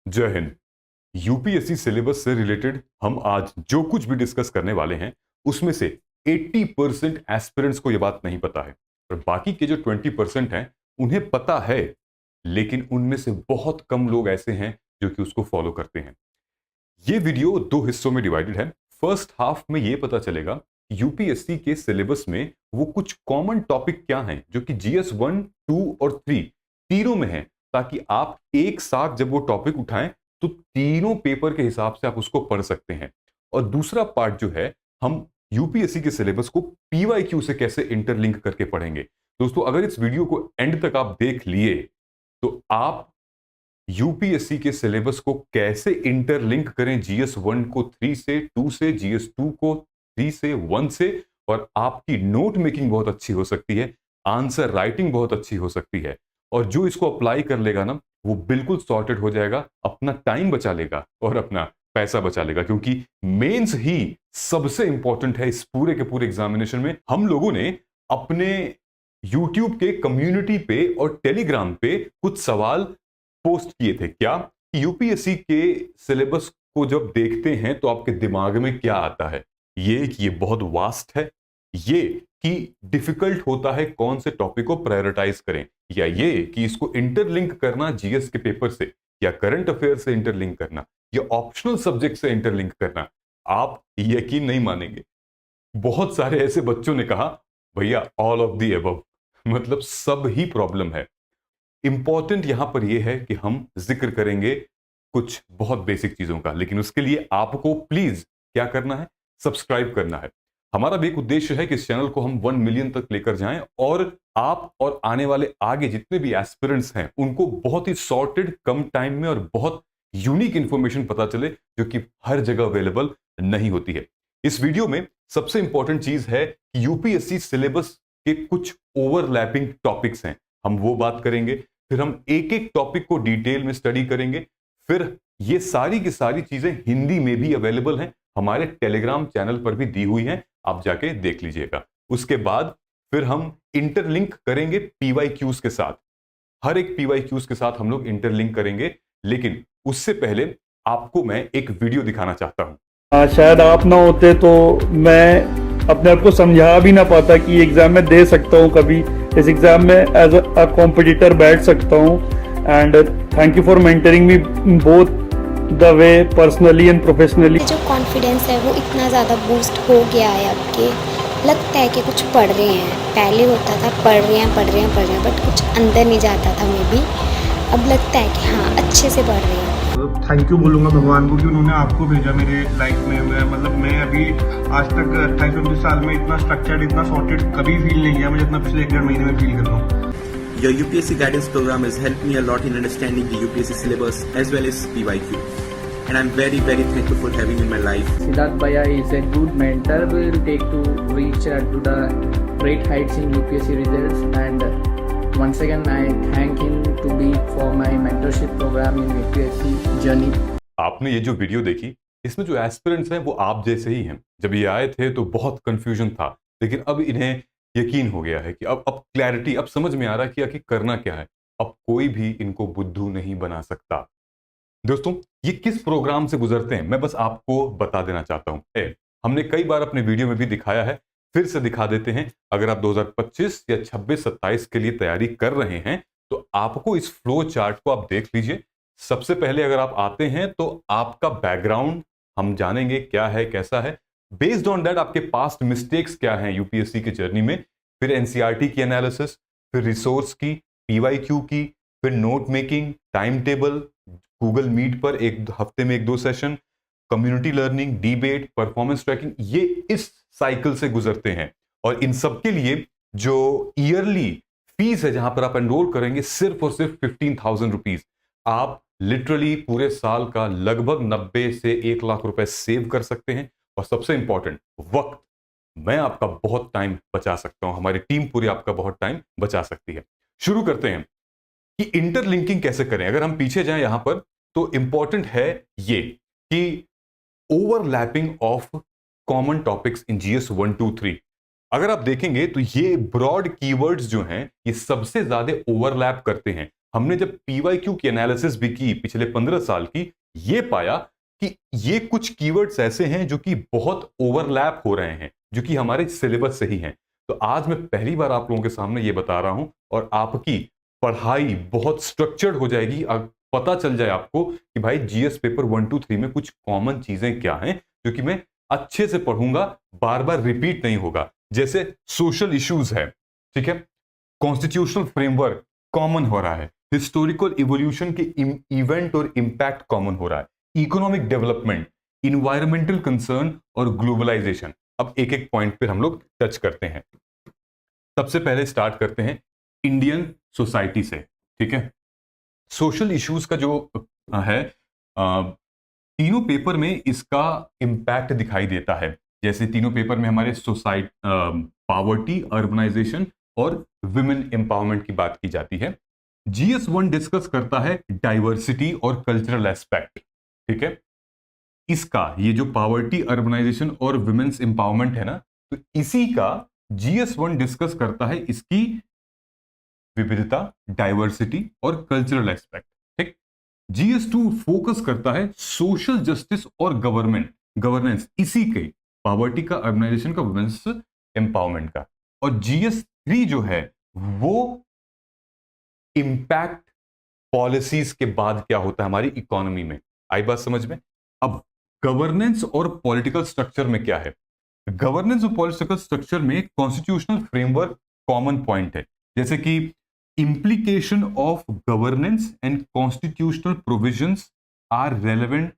जय Hind. UPSC syllabus से related हम आज जो कुछ भी डिस्कस करने वाले हैं उसमें से 80% एस्पिरेंट्स को यह बात नहीं पता है और बाकी के जो 20% हैं उन्हें पता है, लेकिन उनमें से बहुत कम लोग ऐसे हैं जो कि उसको फॉलो करते हैं। ये वीडियो दो हिस्सों में डिवाइडेड है। फर्स्ट हाफ में ये पता चलेगा यूपीएससी के सिलेबस में वो कुछ कॉमन टॉपिक क्या हैं जो कि जीएस 1, 2 और 3 तीनों में है, ताकि आप एक साथ जब वो टॉपिक उठाएं तो तीनों पेपर के हिसाब से आप उसको पढ़ सकते हैं। और दूसरा पार्ट जो है, हम यूपीएससी के सिलेबस को पीवाईक्यू से कैसे इंटरलिंक करके पढ़ेंगे। दोस्तों, अगर इस वीडियो को एंड तक आप देख लिए तो आप यूपीएससी के सिलेबस को कैसे इंटरलिंक करें, जीएस 1 को 3 से, 2 से, जीएस 2 को 3 से, 1 से, और आपकी नोट मेकिंग बहुत अच्छी हो सकती है, आंसर राइटिंग बहुत अच्छी हो सकती है, और जो इसको अप्लाई कर लेगा ना वो बिल्कुल सॉर्टेड हो जाएगा, अपना टाइम बचा लेगा और अपना पैसा बचा लेगा, क्योंकि मेंस ही सबसे इंपॉर्टेंट है इस पूरे के पूरे एग्जामिनेशन में। हम लोगों ने अपने यूट्यूब के कम्युनिटी पे और टेलीग्राम पे कुछ सवाल पोस्ट किए थे। क्या यूपीएससी के सिलेबस को जब देखते हैं तो आपके दिमाग में क्या आता है? ये कि ये बहुत वास्ट है, ये कि डिफिकल्ट होता है कौन से टॉपिक को प्रायोरिटाइज करें, या ये कि इसको इंटरलिंक करना जीएस के पेपर से या करंट अफेयर से इंटरलिंक करना या ऑप्शनल सब्जेक्ट से इंटरलिंक करना। आप यकीन नहीं मानेंगे, बहुत सारे ऐसे बच्चों ने कहा भैया ऑल ऑफ दी अबव, मतलब सब ही प्रॉब्लम है। इंपॉर्टेंट यहां पर यह है कि हम जिक्र करेंगे कुछ बहुत बेसिक चीजों का, लेकिन उसके लिए आपको प्लीज क्या करना है, सब्सक्राइब करना है। हमारा भी एक उद्देश्य है कि इस चैनल को हम 1 मिलियन तक लेकर जाएं और आप और आने वाले आगे जितने भी एस्पिरेंट्स हैं उनको बहुत ही सॉर्टेड, कम टाइम में और बहुत यूनिक इंफॉर्मेशन पता चले जो कि हर जगह अवेलेबल नहीं होती है। इस वीडियो में सबसे इंपॉर्टेंट चीज है कि यूपीएससी सिलेबस के कुछ ओवरलैपिंग टॉपिक्स हैं, हम वो बात करेंगे। फिर हम एक एक टॉपिक को डिटेल में स्टडी करेंगे। फिर ये सारी की सारी चीजें हिंदी में भी अवेलेबल हैं, हमारे टेलीग्राम चैनल पर भी दी हुई हैं, आप जाके देख लीजिएगा। उसके बाद फिर हम इंटरलिंक करेंगे पीवाईक्यूज के साथ, हर एक पीवाईक्यूज के साथ हम लोग इंटरलिंक करेंगे। लेकिन उससे पहले आपको मैं एक वीडियो दिखाना चाहता हूं। शायद आप ना होते तो मैं अपने आप को समझा भी ना पाता कि एग्जाम में दे सकता हूँ, कभी इस एग्जाम में एज अ कॉम्पिटिटर बैठ सकता हूँ। And thank you for mentoring me both the way personally and professionally. जो कॉन्फिडेंस है वो इतना ज़्यादा बूस्ट हो गया है आपके, लगता है कि कुछ पढ़ रहे हैं। पहले होता था पढ़ रहे हैं बट कुछ अंदर नहीं जाता था मे बी, अब लगता है कि हाँ अच्छे से पढ़ रहे हैं। थैंक यू बोलूँगा भगवान को कि उन्होंने आपको भेजा मेरे लाइफ में। मैं अभी आज तक 28-29 साल में इतना स्ट्रक्चर्ड, इतना सॉर्टेड कभी फील नहीं किया मुझे जितना पिछले 1-1.5 महीने में फील कर रहा हूँ। Your UPSC guidance program has helped me a lot in understanding the UPSC syllabus as well as PYQ. And I'm very, very thankful for having in my life. Siddharth Bhaiya is a good mentor. Will take to reach to the great heights in UPSC results. And once again, I thank him to be for my mentorship program in UPSC journey. आपने ये जो video देखी, इसमें जो aspirants हैं वो आप जैसे ही हैं। जब ये आए थे तो बहुत कंफ्यूजन था, लेकिन अब इन्हें यकीन हो गया है कि अब क्लैरिटी, अब समझ में आ रहा है कि आखिर करना क्या है। अब कोई भी इनको बुद्धू नहीं बना सकता। दोस्तों, ये किस प्रोग्राम से गुजरते हैं मैं बस आपको बता देना चाहता हूं। हमने कई बार अपने वीडियो में भी दिखाया है, फिर से दिखा देते हैं। अगर आप 2025 या 26-27 के लिए तैयारी कर रहे हैं तो आपको इस फ्लो चार्ट को आप देख लीजिए। सबसे पहले अगर आप आते हैं तो आपका बैकग्राउंड हम जानेंगे क्या है, कैसा है। बेस्ड ऑन दैट आपके पास्ट मिस्टेक्स क्या हैं यूपीएससी की जर्नी में, फिर एनसीईआरटी की एनालिसिस, फिर रिसोर्स की, पीवाईक्यू की, फिर note making, time table, Google Meet पर एक हफ्ते में 1-2 session, community learning, debate, performance tracking, ये इस साइकिल से गुजरते हैं। और इन सब के लिए जो ईयरली फीस है, जहां पर आप एनरोल करेंगे, सिर्फ और सिर्फ 15,000 रुपीज, आप लिटरली पूरे साल का लगभग 90 से 1 लाख रुपए सेव कर सकते हैं। और सबसे इंपॉर्टेंट, वक्त, मैं आपका बहुत टाइम बचा सकता हूं, हमारी टीम पूरी आपका बहुत टाइम बचा सकती है। शुरू करते हैं कि इंटरलिंकिंग कैसे करें। अगर हम पीछे जाएं यहां पर तो इंपॉर्टेंट है ये कि overlapping of common topics in GS 1, 2, 3। अगर आप देखेंगे तो ये ब्रॉड कीवर्ड्स जो हैं ये सबसे ज्यादा ओवरलैप करते हैं। हमने जब पीवाईक्यू की एनालिसिस भी की पिछले 15 साल की, ये पाया कि ये कुछ कीवर्ड्स ऐसे हैं जो कि बहुत ओवरलैप हो रहे हैं, जो कि हमारे सिलेबस से ही हैं। तो आज मैं पहली बार आप लोगों के सामने ये बता रहा हूं और आपकी पढ़ाई बहुत स्ट्रक्चर्ड हो जाएगी। पता चल जाए आपको कि भाई जीएस पेपर 1 2 3 में कुछ कॉमन चीजें क्या हैं जो कि मैं अच्छे से पढ़ूंगा, बार बार रिपीट नहीं होगा। जैसे सोशल इश्यूज है, ठीक है, कॉन्स्टिट्यूशनल फ्रेमवर्क कॉमन हो रहा है, हिस्टोरिकल इवोल्यूशन के इवेंट और इंपैक्ट कॉमन हो रहा है, इकोनॉमिक डेवलपमेंट, इन्वायरमेंटल कंसर्न और ग्लोबलाइजेशन। अब एक एक पॉइंट पे हम लोग टच करते हैं। सबसे पहले स्टार्ट करते हैं इंडियन सोसाइटी से, ठीक है। सोशल इश्यूज का जो है तीनों पेपर में इसका इंपैक्ट दिखाई देता है। जैसे तीनों पेपर में हमारे सोसाइटी, पावर्टी, अर्बनाइजेशन और विमेन एम्पावरमेंट की बात की जाती है। GS1 डिस्कस करता है डाइवर्सिटी और कल्चरल एस्पेक्ट, ठीक है। इसका ये जो पावर्टी, अर्बनाइजेशन और विमेन्स एम्पावरमेंट है ना, तो इसी का GS1 डिस्कस करता है इसकी विविधता, डाइवर्सिटी और कल्चरल एस्पेक्ट, ठीक। GS2 फोकस करता है सोशल जस्टिस और गवर्नेंस, इसी के पावर्टी का, अर्बनाइजेशन का, वुमेन्स एम्पावरमेंट का। और GS3 जो है वो इंपैक्ट पॉलिसीज के बाद क्या होता है हमारी इकोनॉमी में। आई बात समझ में? अब गवर्नेंस और पॉलिटिकल स्ट्रक्चर में क्या है? गवर्नेंस और पॉलिटिकल स्ट्रक्चर में कॉन्स्टिट्यूशनल फ्रेमवर्क कॉमन पॉइंट है, जैसे कि implication of governance and constitutional provisions are relevant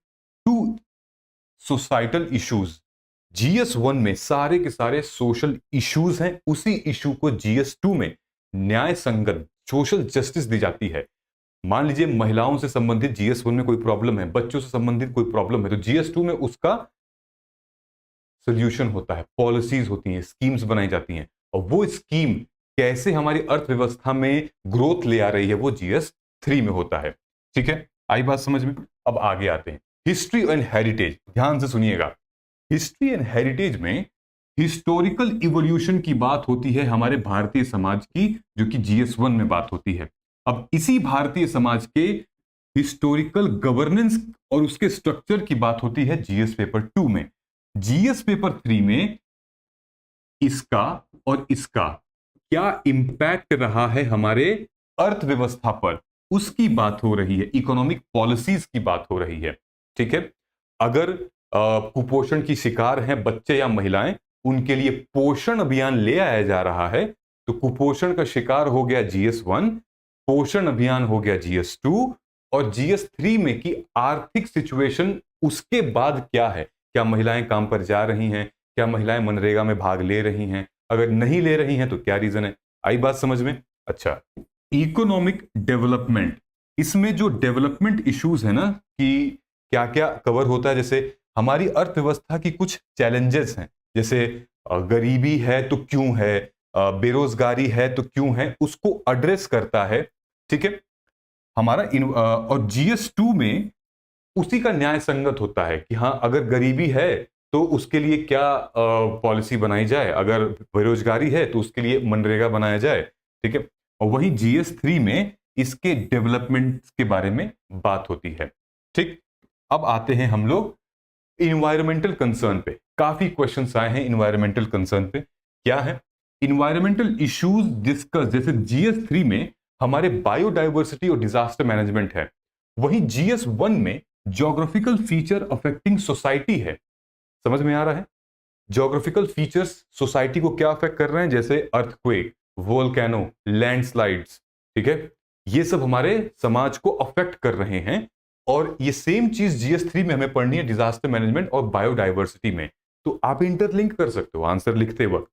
to societal issues। GS1 में सारे के सारे सोशल इश्यूज हैं, उसी इशू को GS2 में न्याय संगत सोशल जस्टिस दी जाती है। मान लीजिए महिलाओं से संबंधित GS1 में कोई प्रॉब्लम है, बच्चों से संबंधित कोई प्रॉब्लम है, तो GS2 में उसका सोल्यूशन होता है, पॉलिसीज होती हैं, स्कीम्स बनाई जाती हैं, और वो स्कीम कैसे हमारी अर्थव्यवस्था में ग्रोथ ले आ रही है वो GS3 में होता है, ठीक है। आई बात समझ में? अब आगे आते हैं हिस्ट्री एंड हेरिटेज। ध्यान से सुनिएगा, हिस्ट्री एंड हेरिटेज में हिस्टोरिकल इवोल्यूशन की बात होती है हमारे भारतीय समाज की, जो कि GS1 में बात होती है। अब इसी भारतीय समाज के हिस्टोरिकल गवर्नेंस और उसके स्ट्रक्चर की बात होती है GS पेपर 2 में। GS पेपर 3 में इसका और इसका क्या इंपैक्ट रहा है हमारे अर्थव्यवस्था पर, उसकी बात हो रही है, इकोनॉमिक पॉलिसीज की बात हो रही है, ठीक है। अगर कुपोषण की शिकार हैं बच्चे या महिलाएं, उनके लिए पोषण अभियान ले आया जा रहा है, तो कुपोषण का शिकार हो गया GS1, पोषण अभियान हो गया GS2, और GS3 में की आर्थिक सिचुएशन उसके बाद क्या है, क्या महिलाएं काम पर जा रही हैं, क्या महिलाएं मनरेगा में भाग ले रही हैं, अगर नहीं ले रही हैं तो क्या रीजन है। आई बात समझ में? अच्छा, इकोनॉमिक डेवलपमेंट, इसमें जो डेवलपमेंट इश्यूज है ना कि क्या क्या कवर होता है, जैसे हमारी अर्थव्यवस्था की कुछ चैलेंजेस हैं, जैसे गरीबी है तो क्यों है, बेरोजगारी है तो क्यों है, उसको एड्रेस करता है, ठीक है हमारा और GS2 में उसी का न्याय संगत होता है कि हाँ अगर गरीबी है तो उसके लिए क्या पॉलिसी बनाई जाए, अगर बेरोजगारी है तो उसके लिए मनरेगा बनाया जाए, ठीक है। और वहीं GS3 में इसके डेवलपमेंट के बारे में बात होती है, ठीक। अब आते हैं हम लोग इन्वायरमेंटल कंसर्न पे। काफी क्वेश्चंस आए हैं इन्वायरमेंटल कंसर्न पे। क्या है इन्वायरमेंटल इश्यूज डिस्कस, जैसे GS3 में हमारे बायोडाइवर्सिटी और डिजास्टर मैनेजमेंट है, वहीं GS1 में ज्योग्राफिकल फीचर अफेक्टिंग सोसाइटी है। समझ में आ रहा है? ज्योग्राफिकल फीचर्स सोसाइटी को क्या अफेक्ट कर रहे हैं, जैसे अर्थक्वेक, वोल्केनो, लैंडस्लाइड्स, ठीक है, ये सब हमारे समाज को अफेक्ट कर रहे हैं। और ये सेम चीज GS3 में हमें पढ़नी है डिजास्टर मैनेजमेंट और बायोडाइवर्सिटी में, तो आप इंटरलिंक कर सकते हो आंसर लिखते वक्त,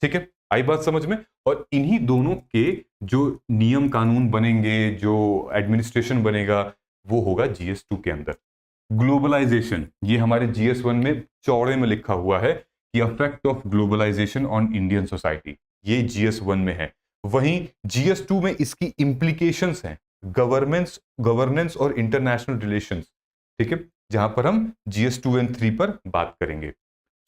ठीक है। आई बात समझ में? और इन्हीं दोनों के जो नियम कानून बनेंगे, जो एडमिनिस्ट्रेशन बनेगा, वो होगा GS2 के अंदर। ग्लोबलाइजेशन, ये हमारे GS1 में चौड़े में लिखा हुआ है कि affect of globalisation on Indian society, ये GS1 में है। वहीं GS2 में इसकी इंप्लीकेशंस हैं गवर्नेंस और इंटरनेशनल रिलेशंस, ठीक है, जहां पर हम GS2 एंड 3 पर बात करेंगे।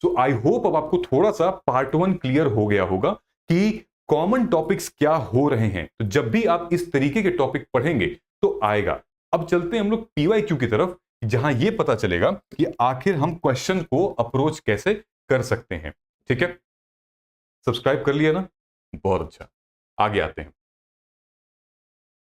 सो आई होप अब आपको थोड़ा सा पार्ट 1 क्लियर हो गया होगा कि कॉमन टॉपिक्स क्या हो रहे हैं। तो जब भी आप इस तरीके के टॉपिक पढ़ेंगे तो आएगा। अब चलते हैं हम लोग PYQ की तरफ, जहां ये पता चलेगा कि आखिर हम क्वेश्चन को अप्रोच कैसे कर सकते हैं। ठीक है, सब्सक्राइब कर लिया ना, बहुत अच्छा। आगे आते हैं।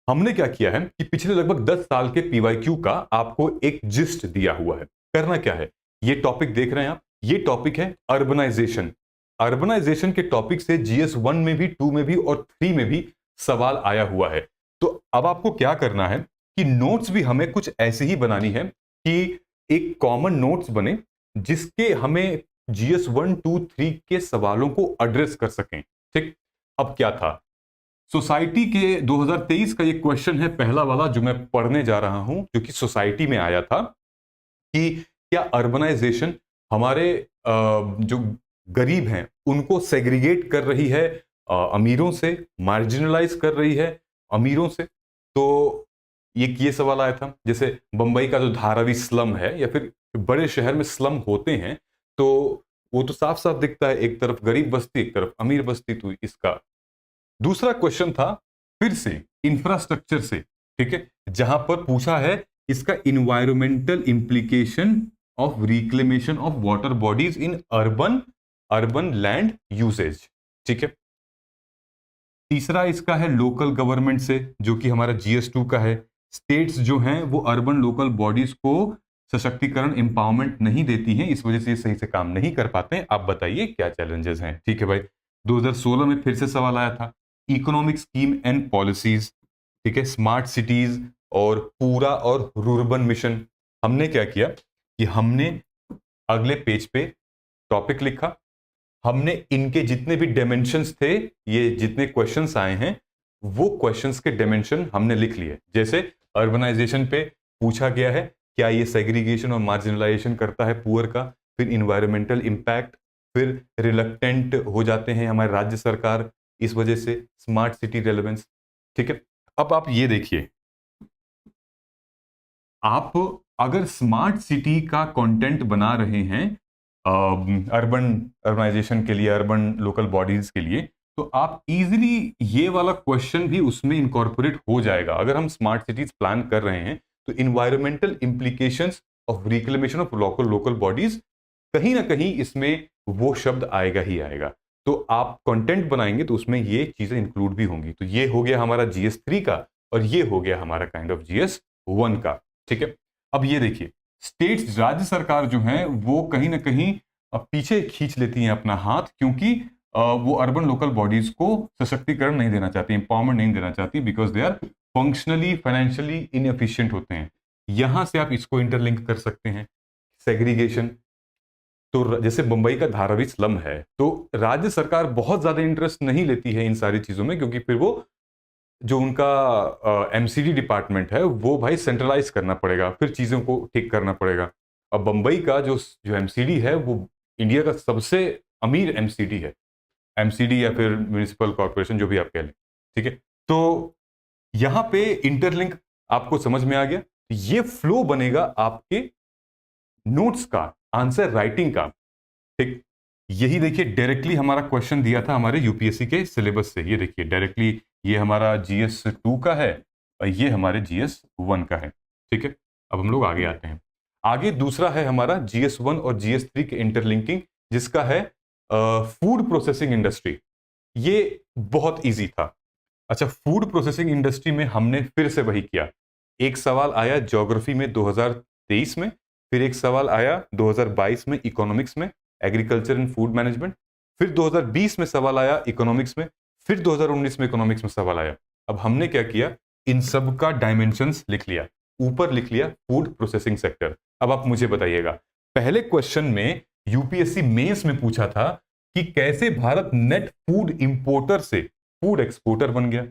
हमने क्या किया है कि पिछले लगभग 10 साल के PYQ का आपको एक जिस्ट दिया हुआ है। करना क्या है, ये टॉपिक देख रहे हैं आप, ये टॉपिक है अर्बनाइजेशन। अर्बनाइजेशन के टॉपिक से GS 1 में भी, 2 में भी और 3 में भी सवाल आया हुआ है। तो अब आपको क्या करना है कि नोट्स भी हमें कुछ ऐसे ही बनानी है कि एक कॉमन नोट्स बने जिसके हमें GS 1, 2, 3 के सवालों को एड्रेस कर सकें। ठीक, अब क्या था, सोसाइटी के 2023 का ये क्वेश्चन है पहला वाला जो मैं पढ़ने जा रहा हूं, जो कि सोसाइटी में आया था कि क्या अर्बनाइजेशन हमारे जो गरीब हैं उनको सेग्रीगेट कर रही है अमीरों से, मार्जिनलाइज कर रही है अमीरों से। तो ये सवाल आया था। जैसे बंबई का जो धारावी स्लम है या फिर बड़े शहर में स्लम होते हैं तो वो तो साफ साफ दिखता है, एक तरफ गरीब बस्ती एक तरफ अमीर बस्ती। तो इसका दूसरा क्वेश्चन था फिर से इंफ्रास्ट्रक्चर से, ठीक है, जहां पर पूछा है इसका environmental implication of reclamation of water bodies in urban land usage. ठीक है, तीसरा इसका है लोकल गवर्नमेंट से, जो कि हमारा GS 2 का है। स्टेट्स जो हैं वो अर्बन लोकल बॉडीज को सशक्तिकरण एम्पावरमेंट नहीं देती हैं, इस वजह से ये सही से काम नहीं कर पाते हैं। आप बताइए क्या चैलेंजेस हैं। ठीक है भाई, 2016 में फिर से सवाल आया था इकोनॉमिक स्कीम एंड पॉलिसीज, ठीक है, स्मार्ट सिटीज और पूरा और रूरबन मिशन। हमने क्या किया कि हमने अगले पेज पे टॉपिक लिखा, हमने इनके जितने भी डायमेंशंस थे, ये जितने क्वेश्चंस आए हैं वो क्वेश्चंस के डायमेंशन हमने लिख लिए। जैसे अर्बनाइजेशन पे पूछा गया है क्या ये सेग्रीगेशन और मार्जिनलाइजेशन करता है पुअर का, फिर इन्वायरमेंटल इंपैक्ट, फिर रिलक्टेंट हो जाते हैं हमारे राज्य सरकार इस वजह से, स्मार्ट सिटी रेलेवेंस। ठीक है, अब आप ये देखिए, आप अगर स्मार्ट सिटी का कंटेंट बना रहे हैं अर्बनाइजेशन के लिए, अर्बन लोकल बॉडीज के लिए, तो आप इजीली ये वाला क्वेश्चन भी उसमें इनकॉर्पोरेट हो जाएगा। अगर हम स्मार्ट सिटीज प्लान कर रहे हैं तो environmental implications of reclamation of local bodies, कहीं ना कहीं इसमें वो शब्द आएगा ही आएगा। तो आप कंटेंट बनाएंगे तो उसमें ये चीजें इंक्लूड भी होंगी। तो ये हो गया हमारा GS 3 का और ये हो गया हमारा काइंड ऑफ GS 1 का। ठीक है, अब ये देखिए, स्टेट्स, राज्य सरकार जो है वो कहीं ना कहीं पीछे खींच लेती हैं अपना हाथ, क्योंकि वो अर्बन लोकल बॉडीज को सशक्तिकरण नहीं देना चाहती, एम्पावरमेंट नहीं देना चाहती, because they are functionally financially inefficient होते हैं। यहां से आप इसको इंटरलिंक कर सकते हैं। सेग्रीगेशन, तो जैसे बंबई का धारावी स्लम है तो राज्य सरकार बहुत ज्यादा इंटरेस्ट नहीं लेती है इन सारी चीजों में, क्योंकि फिर वो जो उनका MCD डिपार्टमेंट है वो भाई सेंट्रलाइज करना पड़ेगा, फिर चीजों को ठीक करना पड़ेगा। अब बंबई का जो MCD है वो इंडिया का सबसे अमीर MCD है, MCD या फिर म्यूनिसिपल कॉर्पोरेशन, जो भी आप कह लें। ठीक है, तो यहां पे इंटरलिंक आपको समझ में आ गया। ये फ्लो बनेगा आपके नोट्स का, आंसर राइटिंग का। ठीक, यही देखिए डायरेक्टली हमारा क्वेश्चन दिया था हमारे UPSC के सिलेबस से। ये देखिए डायरेक्टली ये हमारा GS 2 का है और ये हमारे GS 1 का है। ठीक है, अब हम लोग आगे आते हैं। आगे दूसरा है हमारा GS 1 और GS 3 के इंटरलिंकिंग, जिसका है फूड प्रोसेसिंग इंडस्ट्री। ये बहुत इजी था। अच्छा, फूड प्रोसेसिंग इंडस्ट्री में हमने फिर से वही किया। एक सवाल आया ज्योग्राफी में 2023 में, फिर एक सवाल आया 2022 में इकोनॉमिक्स में, एग्रीकल्चर एंड फूड मैनेजमेंट, फिर 2020 में सवाल आया इकोनॉमिक्स में, फिर 2019 में इकोनॉमिक्स में सवाल आया। अब हमने क्या किया, इन सब का डायमेंशंस लिख लिया, ऊपर लिख लिया फूड प्रोसेसिंग सेक्टर। अब आप मुझे बताइएगा, पहले क्वेश्चन में UPSC मेंस में पूछा था कि कैसे भारत नेट फूड इंपोर्टर से फूड एक्सपोर्टर बन गया।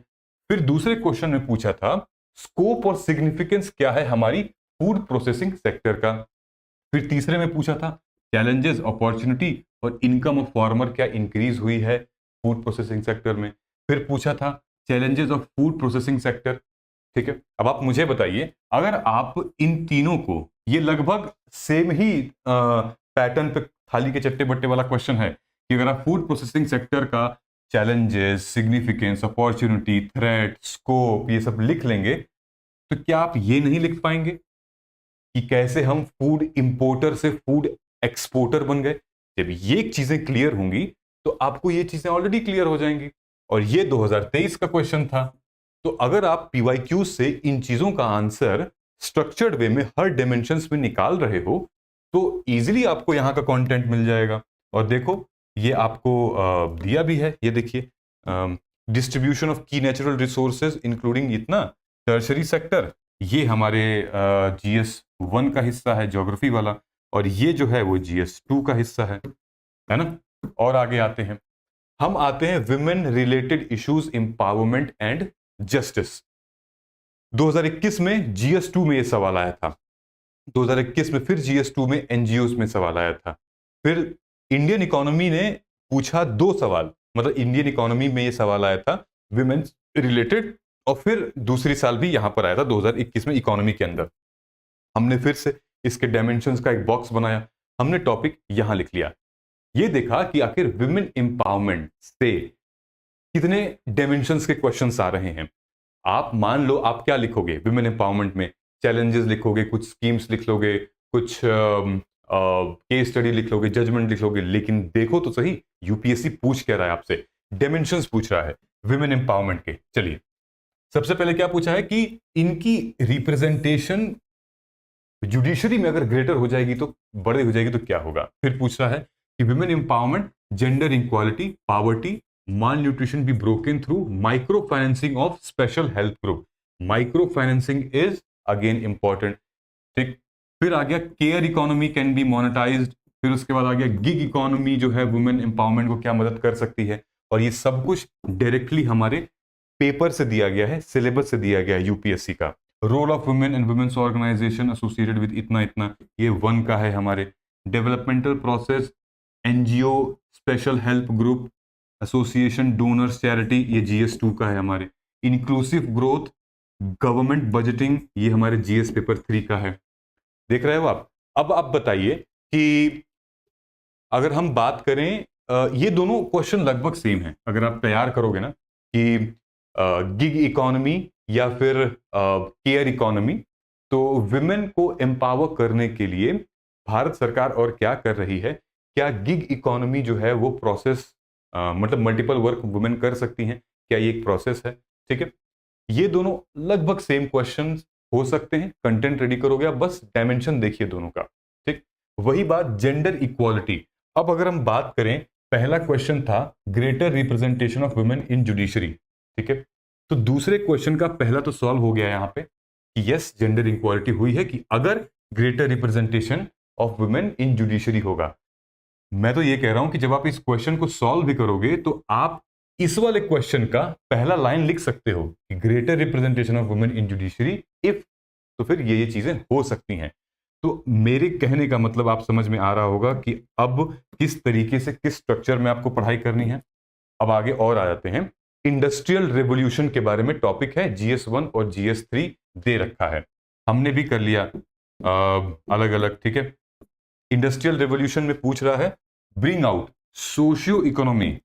फिर दूसरे क्वेश्चन में पूछा था स्कोप और सिग्निफिकेंस क्या है हमारी फूड प्रोसेसिंग सेक्टर का। फिर तीसरे में पूछा था चैलेंजेस, अपॉर्चुनिटी और इनकम ऑफ फार्मर क्या इंक्रीज हुई है फूड प्रोसेसिंग सेक्टर में। फिर पूछा था challenges of food processing sector. ठीक है, अब आप मुझे बताइए, अगर आप इन तीनों को, ये लगभग सेम ही पैटर्न पे थाली के चट्टे बट्टे वाला क्वेश्चन है कि अगर आप फूड प्रोसेसिंग सेक्टर का challenges, significance, opportunity, threat, scope, ये सब लिख लेंगे, तो क्या आप ये नहीं लिख पाएंगे कि कैसे हम फूड इंपोर्टर से फूड एक्सपोर्टर बन गए? जब ये चीजें क्लियर होंगी तो आपको ये चीजें ऑलरेडी क्लियर हो जाएंगी। और ये 2023 का क्वेश्चन था। तो अगर आप पीवाईक्यू से इन चीजों का आंसर स्ट्रक्चर्ड वे में हर डायमेंशंस में निकाल रहे हो तो इजीली आपको यहां का कंटेंट मिल जाएगा। और देखो ये आपको दिया भी है, ये देखिए, डिस्ट्रीब्यूशन ऑफ की नेचुरल रिसोर्सेज इंक्लूडिंग इतना टर्शरी सेक्टर, ये हमारे GS 1 का हिस्सा है, ज्योग्राफी वाला, और ये जो है वो GS 2 का हिस्सा है ना। और आगे आते हैं, हम आते हैं women related issues empowerment and justice. 2021 में GS 2 में ये सवाल आया था, 2021 में फिर GS 2 में NGOs में सवाल आया था। फिर इंडियन इकोनॉमी ने पूछा 2 सवाल, मतलब इंडियन इकोनॉमी में ये सवाल आया था विमेन रिलेटेड, और फिर दूसरी साल भी यहां पर आया था 2021 में इकोनॉमी के अंदर। हमने फिर से इसके डायमेंशंस का एक बॉक्स बनाया, हमने टॉपिक यहां लिख लिया। ये देखा कि आखिर विमेन एम्पावरमेंट से कितने डायमेंशंस के क्वेश्चंस आ रहे हैं। आप मान लो आप क्या लिखोगे विमेन एम्पावरमेंट में, चैलेंजेस लिखोगे, कुछ स्कीम्स लिख लोगे, कुछ केस स्टडी लिख लोगे, जजमेंट लिख लोगे, लेकिन देखो तो सही यूपीएससी पूछ क्या रहा है आपसे, डायमेंशंस पूछ रहा है विमेन एम्पावरमेंट के। चलिए सबसे पहले क्या पूछा है कि इनकी रिप्रेजेंटेशन जुडिशरी में अगर ग्रेटर हो जाएगी तो, बड़े हो जाएगी तो क्या होगा। फिर पूछ रहा है कि women empowerment, gender equality, poverty, mall nutrition be broken through micro financing of special health group. Micro financing is again important, ठीक। फिर आ गया care economy can be monetised. फिर उसके बाद आ गया गिग इकोनॉमी जो है वुमेन एम्पावरमेंट को क्या मदद कर सकती है। और ये सब कुछ डायरेक्टली हमारे पेपर से दिया गया है, सिलेबस से दिया गया है यूपीएससी का। Role of women and women's organisation associated with इतना इतना, ये 1 का है हमारे। Developmental process, NGO, special help group, association, donors, charity, ये GS 2 का है हमारे। इंक्लूसिव ग्रोथ, गवर्नमेंट बजटिंग, ये हमारे GS पेपर 3 का है। देख रहे हो आप। अब आप बताइए कि अगर हम बात करें, ये दोनों क्वेश्चन लगभग सेम है अगर आप तैयार करोगे ना, कि गिग इकोनॉमी या फिर केयर इकोनॉमी, तो विमेन को एम्पावर करने के लिए भारत सरकार और क्या कर रही है, क्या गिग इकोनॉमी जो है वो प्रोसेस, मतलब मल्टीपल वर्क वुमेन कर सकती हैं, क्या ये एक प्रोसेस है, ठीक है। ये दोनों लगभग सेम क्वेश्चन हो सकते हैं, कंटेंट रेडी करोगे आप, बस डायमेंशन देखिए दोनों का, ठीक। वही बात जेंडर इक्वालिटी। अब अगर हम बात करें, पहला क्वेश्चन था greater representation of women in judiciary, ठीक है। तो दूसरे क्वेश्चन का पहला तो सॉल्व हो गया यहां पे कि यस जेंडर इक्वालिटी हुई है, कि अगर greater representation of women in judiciary होगा। मैं तो ये कह रहा हूं कि जब आप इस क्वेश्चन को सॉल्व भी करोगे तो आप इस वाले क्वेश्चन का पहला लाइन लिख सकते हो कि greater representation of women in judiciary if, तो फिर ये चीजें हो सकती हैं। तो मेरे कहने का मतलब आप समझ में आ रहा होगा कि अब किस तरीके से, किस स्ट्रक्चर में आपको पढ़ाई करनी है। अब आगे और आ जाते हैं, इंडस्ट्रियल रेवोल्यूशन के बारे में टॉपिक है, GS 1 और GS 3 दे रखा है, हमने भी कर लिया अलग अलग, ठीक है। इंडस्ट्रियल रेवोल्यूशन में पूछ रहा है bring out socio economy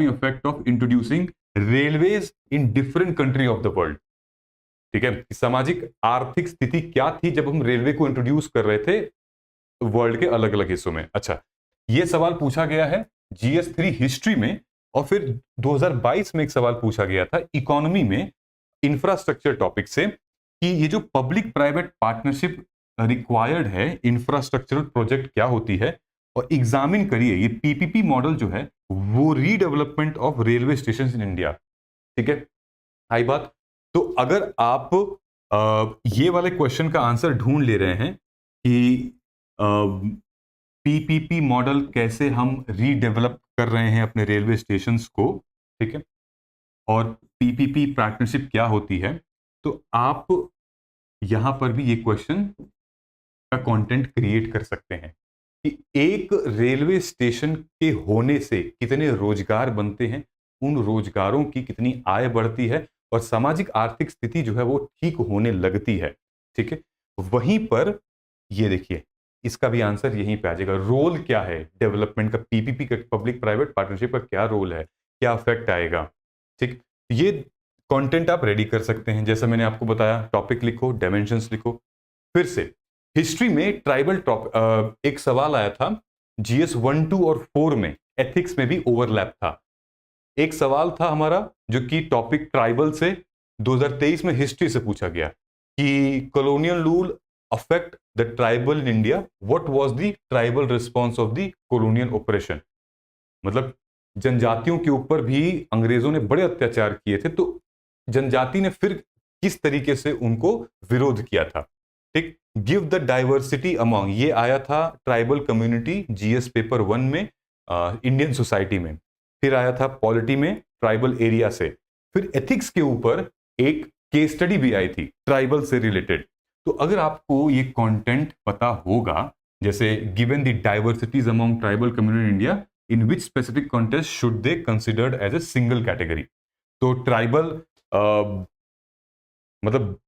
effect of introducing railways in different country of the world, ठीक है। सामाजिक आर्थिक स्थिति क्या थी जब हम रेलवे को इंट्रोड्यूस कर रहे थे वर्ल्ड के अलग अलग हिस्सों में। अच्छा, यह सवाल पूछा गया है GS 3 हिस्ट्री में, और फिर 2022 में एक सवाल पूछा गया था इकोनॉमी में इंफ्रास्ट्रक्चर टॉपिक से, कि ये जो पब्लिक प्राइवेट पार्टनरशिप रिक्वायर्ड है इंफ्रास्ट्रक्चरल प्रोजेक्ट क्या होती है, और एग्जामिन करिए ये PPP मॉडल जो है वो redevelopment of railway station in India, ठीक है। आई बात। तो अगर आप ये वाले क्वेश्चन का आंसर ढूंढ ले रहे हैं कि PPP मॉडल कैसे हम रीडेवलप कर रहे हैं अपने रेलवे स्टेशंस को, ठीक है, और PPP पार्टनरशिप क्या होती है, तो आप यहां पर भी ये क्वेश्चन का कंटेंट क्रिएट कर सकते हैं कि एक रेलवे स्टेशन के होने से कितने रोजगार बनते हैं, उन रोजगारों की कितनी आय बढ़ती है, और सामाजिक आर्थिक स्थिति जो है वो ठीक होने लगती है, ठीक है। वहीं पर ये देखिए इसका भी आंसर यहीं पे आ जाएगा। रोल क्या है डेवलपमेंट का, पीपीपी का, पब्लिक प्राइवेट पार्टनरशिप का क्या रोल है, क्या इफेक्ट आएगा। ठीक, ये कंटेंट आप रेडी कर सकते हैं। जैसा मैंने आपको बताया, टॉपिक लिखो, डायमेंशंस लिखो। फिर से हिस्ट्री में ट्राइबल एक सवाल आया था जीएस 1, 2 और 4 में, एथिक्स में भी ओवरलैप था। एक सवाल था हमारा जो कि टॉपिक ट्राइबल से 2023 में हिस्ट्री से पूछा गया कि colonial rule affect the tribal in India, what was the tribal response of the colonial operation. मतलब जनजातियों के ऊपर भी अंग्रेजों ने बड़े अत्याचार किए थे, तो जनजाति ने फिर किस तरीके से उनको विरोध किया था। ठीक, गिव द डाइवर्सिटी अमंग, ये आया था ट्राइबल कम्युनिटी जीएस पेपर 1 में, इंडियन सोसाइटी में। फिर आया था पॉलिटी में ट्राइबल एरिया से। फिर एथिक्स के ऊपर एक केस स्टडी भी आई थी ट्राइबल से रिलेटेड। तो अगर आपको ये कंटेंट पता होगा, जैसे given the diversities among tribal community in India, in which specific contest should they considered as a single category. तो ट्राइबल मतलब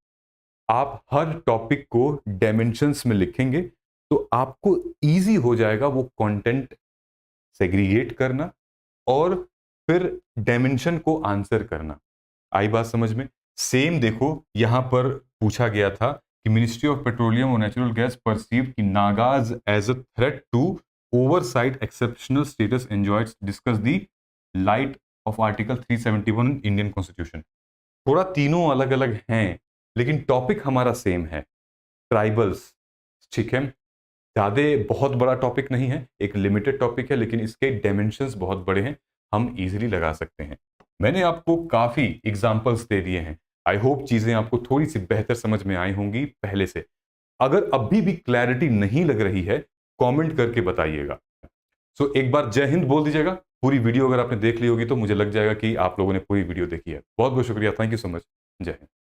आप हर टॉपिक को डायमेंशंस में लिखेंगे तो आपको इजी हो जाएगा वो कंटेंट सेग्रीगेट करना और फिर डायमेंशन को आंसर करना। आई बात समझ में? सेम देखो, यहां पर पूछा गया था कि मिनिस्ट्री ऑफ पेट्रोलियम और नेचुरल गैस परसीव कि Nagas as a threat to oversight exceptional status enjoyed, discuss the light of article 371 Indian constitution. थोड़ा तीनों अलग अलग हैं लेकिन टॉपिक हमारा सेम है, ट्राइबल्स। ठीक है, ज़्यादा बहुत बड़ा टॉपिक नहीं है, एक लिमिटेड टॉपिक है, लेकिन इसके डायमेंशंस बहुत बड़े हैं, हम इजीली लगा सकते हैं। मैंने आपको काफ़ी एग्जांपल्स दे दिए हैं। आई होप चीज़ें आपको थोड़ी सी बेहतर समझ में आई होंगी पहले से। अगर अभी भी क्लैरिटी नहीं लग रही है, कमेंट करके बताइएगा। सो एक बार जय हिंद बोल दीजिएगा। पूरी वीडियो अगर आपने देख ली होगी तो मुझे लग जाएगा कि आप लोगों ने पूरी वीडियो देखी है। बहुत बहुत शुक्रिया, थैंक यू सो मच। जय हिंद।